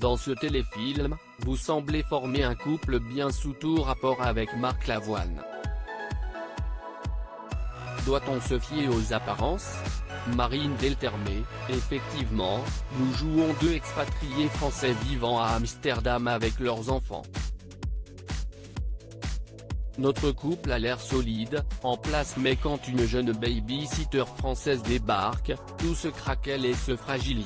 Dans ce téléfilm, vous semblez former un couple bien sous tout rapport avec Marc Lavoine. Doit-on se fier aux apparences? Marine Delterme: effectivement, nous jouons deux expatriés français vivant à Amsterdam avec leurs enfants. Notre couple a l'air solide, en place, mais quand une jeune baby-sitter française débarque, tout se craquelle et se fragilise.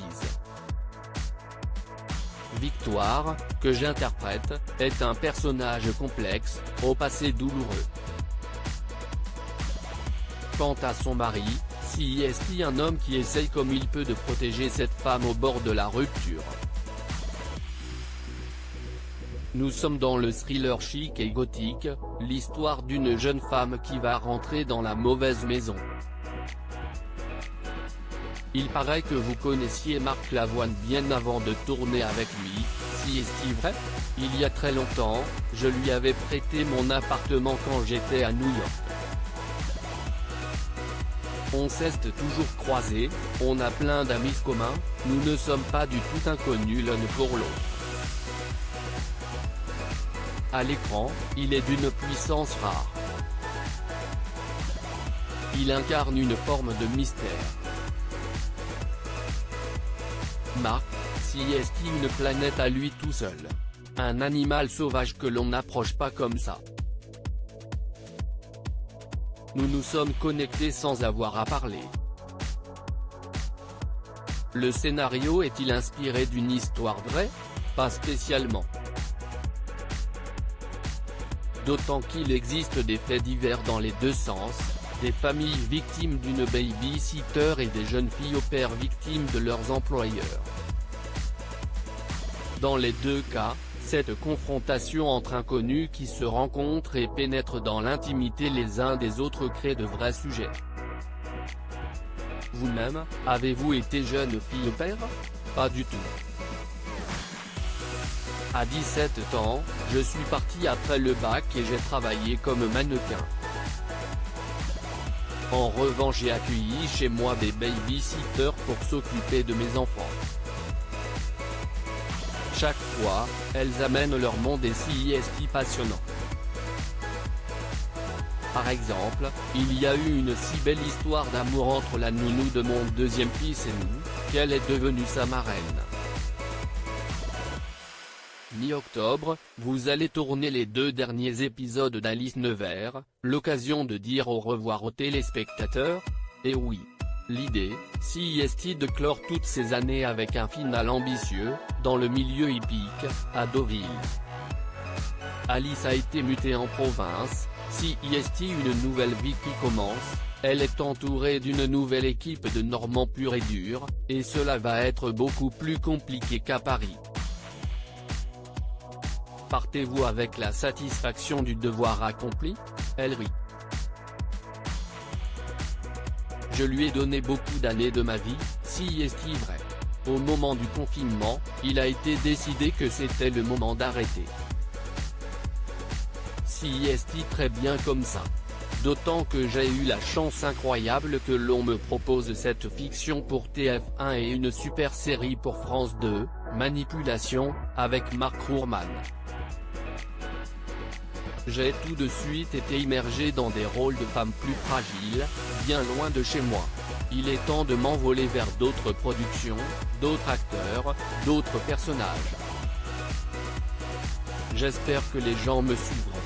Victoire, que j'interprète, est un personnage complexe, au passé douloureux. Quant à son mari, c'est un homme qui essaye comme il peut de protéger cette femme au bord de la rupture. Nous sommes dans le thriller chic et gothique, l'histoire d'une jeune femme qui va rentrer dans la mauvaise maison. Il paraît que vous connaissiez Marc Lavoine bien avant de tourner avec lui, si est-il vrai? Il y a très longtemps, je lui avais prêté mon appartement quand j'étais à New York. On s'est toujours croisés, on a plein d'amis communs, nous ne sommes pas du tout inconnus l'un pour l'autre. À l'écran, il est d'une puissance rare. Il incarne une forme de mystère. Marc, c'est une planète à lui tout seul. Un animal sauvage que l'on n'approche pas comme ça. Nous nous sommes connectés sans avoir à parler. Le scénario est-il inspiré d'une histoire vraie? Pas spécialement. D'autant qu'il existe des faits divers dans les deux sens, des familles victimes d'une baby-sitter et des jeunes filles au père victimes de leurs employeurs. Dans les deux cas, cette confrontation entre inconnus qui se rencontrent et pénètrent dans l'intimité les uns des autres crée de vrais sujets. Vous-même, avez-vous été jeune fille au père? Pas du tout. À 17 ans, je suis parti après le bac et j'ai travaillé comme mannequin. En revanche, j'ai accueilli chez moi des baby-sitters pour s'occuper de mes enfants. Chaque fois, elles amènent leur monde et c'est passionnant. Par exemple, il y a eu une si belle histoire d'amour entre la nounou de mon deuxième fils et nous, qu'elle est devenue sa marraine. Mi-octobre, vous allez tourner les 2 derniers épisodes d'Alice Nevers, l'occasion de dire au revoir aux téléspectateurs? Et oui. L'idée, c'est de clore toutes ces années avec un final ambitieux, dans le milieu hippique, à Deauville. Alice a été mutée en province, c'est une nouvelle vie qui commence, elle est entourée d'une nouvelle équipe de Normands purs et durs, et cela va être beaucoup plus compliqué qu'à Paris. Partez-vous avec la satisfaction du devoir accompli? Elle rit. Je lui ai donné beaucoup d'années de ma vie, c'est vrai. Au moment du confinement, il a été décidé que c'était le moment d'arrêter. C'est très bien comme ça. D'autant que j'ai eu la chance incroyable que l'on me propose cette fiction pour TF1 et une super série pour France 2, Manipulation, avec Marc Rourman. J'ai tout de suite été immergé dans des rôles de femmes plus fragiles, bien loin de chez moi. Il est temps de m'envoler vers d'autres productions, d'autres acteurs, d'autres personnages. J'espère que les gens me suivront.